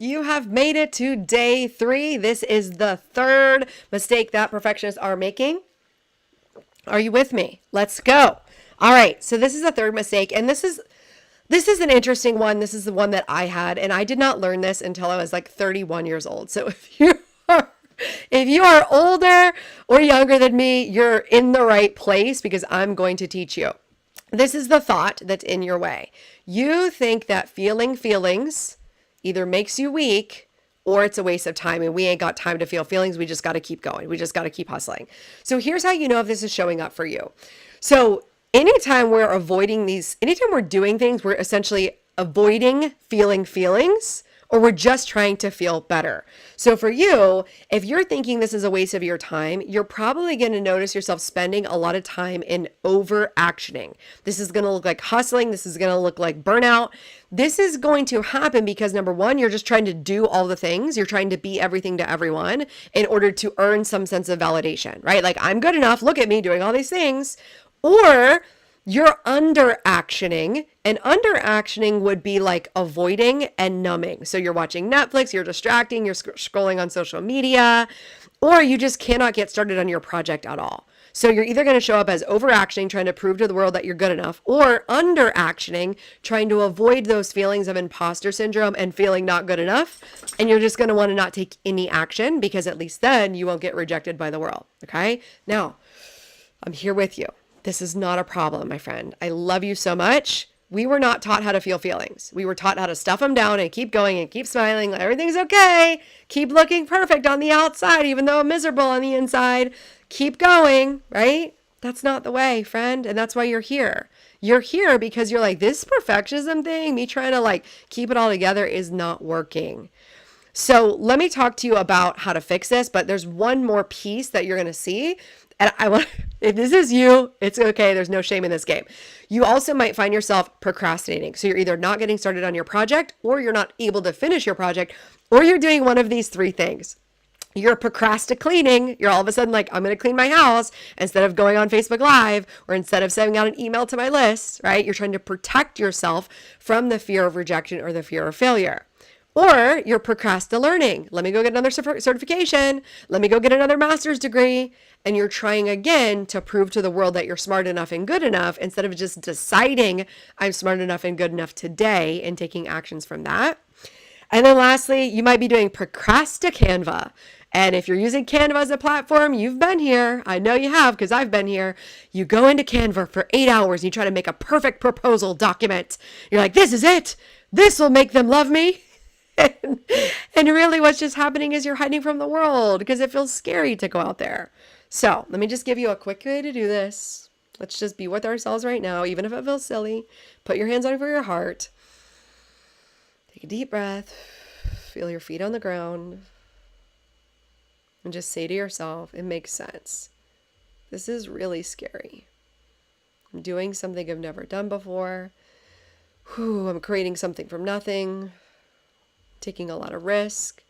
You have made it to day 3. This is the third mistake that perfectionists are making. Are you with me? Let's go. All right. So this is the third mistake, and this is an interesting one. This is the one that I had, and I did not learn this until I was like 31 years old. So are if you are older or younger than me, you're in the right place because I'm going to teach you. This is the thought that's in your way. You think that feeling feelings either makes you weak or it's a waste of time, and we ain't got time to feel feelings. We just got to keep going. We just got to keep hustling. So here's how you know if this is showing up for you. So anytime we're doing things, we're essentially avoiding feeling feelings, or we're just trying to feel better. So for you, if you're thinking this is a waste of your time, you're probably going to notice yourself spending a lot of time in overactioning. This is going to look like hustling. This is going to look like burnout. This is going to happen because number one, you're just trying to do all the things. You're trying to be everything to everyone in order to earn some sense of validation, right? Like, I'm good enough. Look at me doing all these things. Or you're under-actioning, and under-actioning would be like avoiding and numbing. So you're watching Netflix, you're distracting, you're scrolling on social media, or you just cannot get started on your project at all. So you're either going to show up as over-actioning, trying to prove to the world that you're good enough, or under-actioning, trying to avoid those feelings of imposter syndrome and feeling not good enough. And you're just going to want to not take any action because at least then you won't get rejected by the world. Okay? Now, I'm here with you. This is not a problem, my friend. I love you so much. We were not taught how to feel feelings. We were taught how to stuff them down and keep going and keep smiling. Everything's okay. Keep looking perfect on the outside, even though I'm miserable on the inside. Keep going, right? That's not the way, friend. And that's why you're here. You're here because you're like, this perfectionism thing, me trying to like keep it all together is not working. So let me talk to you about how to fix this, but there's one more piece that you're going to see. And I want, if this is you, it's okay. There's no shame in this game. You also might find yourself procrastinating. So you're either not getting started on your project, or you're not able to finish your project, or you're doing one of these 3 things. You're procrastinating. You're all of a sudden like, I'm going to clean my house instead of going on Facebook Live, or instead of sending out an email to my list, right? You're trying to protect yourself from the fear of rejection or the fear of failure. Or you're procrastinating. Let me go get another certification. Let me go get another master's degree. And you're trying again to prove to the world that you're smart enough and good enough, instead of just deciding I'm smart enough and good enough today and taking actions from that. And then lastly, you might be doing Canva. And if you're using Canva as a platform, you've been here. I know you have, because I've been here. You go into Canva for 8 hours and you try to make a perfect proposal document. You're like, this is it. This will make them love me. And really what's just happening is you're hiding from the world because it feels scary to go out there. So let me just give you a quick way to do this. Let's just be with ourselves right now, even if it feels silly. Put your hands over your heart. Take a deep breath. Feel your feet on the ground. And just say to yourself, it makes sense. This is really scary. I'm doing something I've never done before. I'm creating something from nothing. Taking a lot of risk.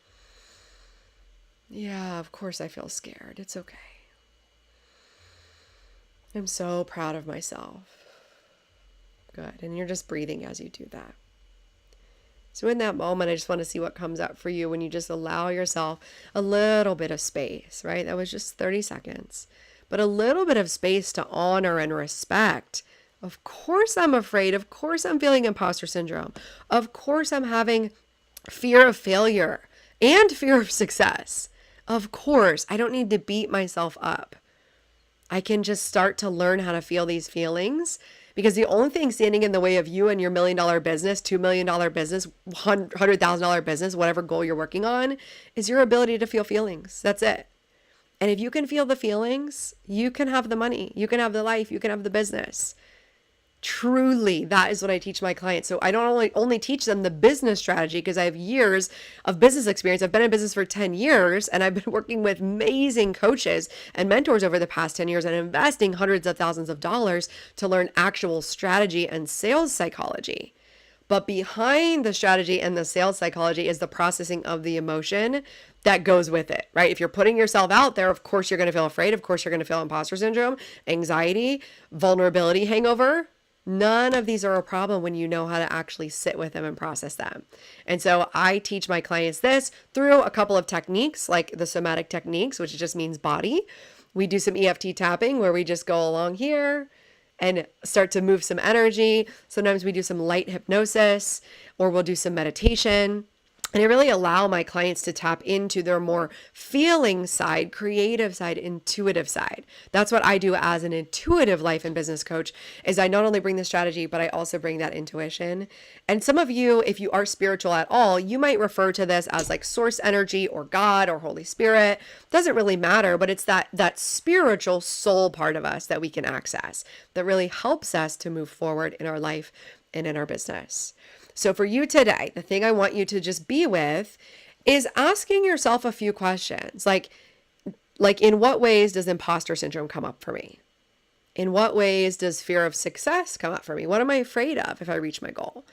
Yeah, of course I feel scared. It's okay. I'm so proud of myself. Good. And you're just breathing as you do that. So in that moment, I just want to see what comes up for you when you just allow yourself a little bit of space, right? That was just 30 seconds. But a little bit of space to honor and respect. Of course I'm afraid. Of course I'm feeling imposter syndrome. Of course I'm having fear of failure and fear of success. Of course, I don't need to beat myself up. I can just start to learn how to feel these feelings, because the only thing standing in the way of you and your $1 million business, $2 million business, $100,000 business, whatever goal you're working on, is your ability to feel feelings. That's it. And if you can feel the feelings, you can have the money, you can have the life, you can have the business. Truly, that is what I teach my clients. So I don't only teach them the business strategy because I have years of business experience. I've been in business for 10 years, and I've been working with amazing coaches and mentors over the past 10 years and investing hundreds of thousands of dollars to learn actual strategy and sales psychology. But behind the strategy and the sales psychology is the processing of the emotion that goes with it, right? If you're putting yourself out there, of course you're going to feel afraid. Of course you're going to feel imposter syndrome, anxiety, vulnerability hangover. None of these are a problem when you know how to actually sit with them and process them. And so I teach my clients this through a couple of techniques, like the somatic techniques, which just means body. We do some EFT tapping where we just go along here and start to move some energy. Sometimes we do some light hypnosis, or we'll do some meditation. And I really allow my clients to tap into their more feeling side, creative side, intuitive side. That's what I do as an intuitive life and business coach, is I not only bring the strategy, but I also bring that intuition. And some of you, if you are spiritual at all, you might refer to this as like source energy or God or Holy Spirit. Doesn't really matter, but it's that spiritual soul part of us that we can access that really helps us to move forward in our life and in our business. So for you today, the thing I want you to just be with is asking yourself a few questions. Like in what ways does imposter syndrome come up for me? In what ways does fear of success come up for me? What am I afraid of if I reach my goal?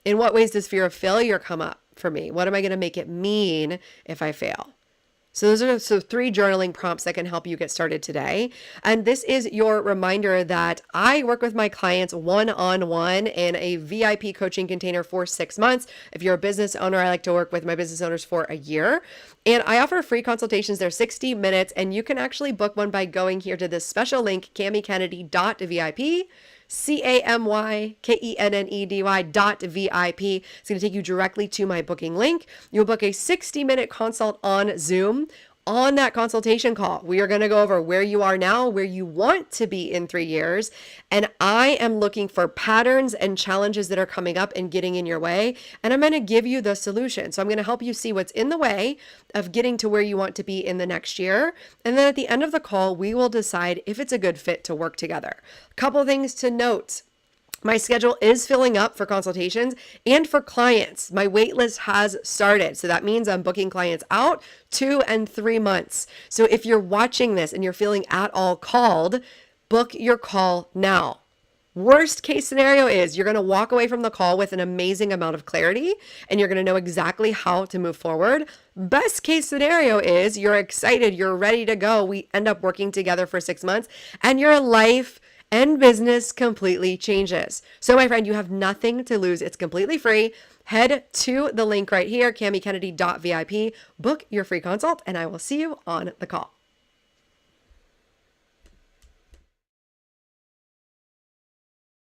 In what ways does fear of failure come up for me? What am I going to make it mean if I fail? So those are 3 journaling prompts that can help you get started today. And this is your reminder that I work with my clients one-on-one in a VIP coaching container for 6 months. If you're a business owner, I like to work with my business owners for a year. And I offer free consultations. They're 60 minutes, and you can actually book one by going here to this special link, camykennedy.vip. CAMYKENNEDY.VIP. It's going to take you directly to my booking link. You'll book a 60-minute consult on Zoom. On that consultation call, we are going to go over where you are now, where you want to be in 3 years. And I am looking for patterns and challenges that are coming up and getting in your way. And I'm going to give you the solution. So I'm going to help you see what's in the way of getting to where you want to be in the next year. And then at the end of the call, we will decide if it's a good fit to work together. A couple things to note. My schedule is filling up for consultations and for clients. My wait list has started. So that means I'm booking clients out 2 and 3 months. So if you're watching this and you're feeling at all called, book your call now. Worst case scenario is you're going to walk away from the call with an amazing amount of clarity and you're going to know exactly how to move forward. Best case scenario is you're excited, you're ready to go. We end up working together for 6 months and your life and business completely changes. So my friend, you have nothing to lose. It's completely free. Head to the link right here, camykennedy.vip, book your free consult, and I will see you on the call.